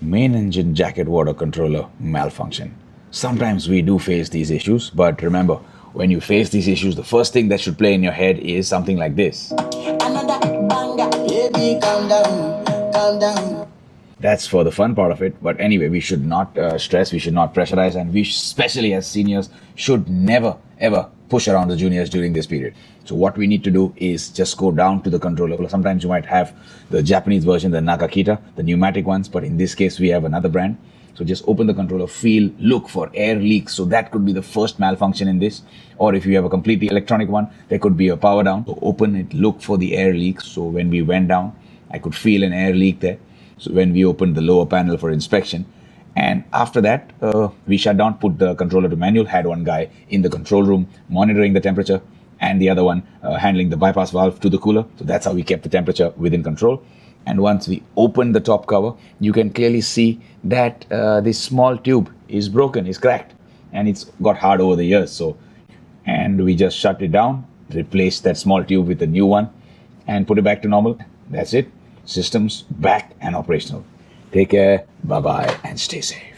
Main engine jacket water controller malfunction. Sometimes we do face these issues, but remember, when you face these issues, the first thing that should play in your head is something like this. Another banger, baby, calm down, calm down. That's for the fun part of it. But anyway, we should not stress, we should not pressurize, and we, especially as seniors, should never ever push around the juniors during this period. So what we need to do is just go down to the controller. Sometimes you might have the Japanese version, the Nakakita, the pneumatic ones, but in this case we have another brand. So just open the controller, feel, look for air leaks. So that could be the first malfunction in this. Or if you have a completely electronic one, there could be a power down. So open it, look for the air leaks. So when we went down, I could feel an air leak there. So when we opened the lower panel for inspection, and after that, we shut down, put the controller to manual, had one guy in the control room monitoring the temperature, and the other one handling the bypass valve to the cooler. So that's how we kept the temperature within control. And once we opened the top cover, you can clearly see that this small tube is broken, is cracked, and it's got hard over the years. So, and we just shut it down, replaced that small tube with a new one, and put it back to normal. That's it. Systems back and operational. Take care, bye-bye, and stay safe.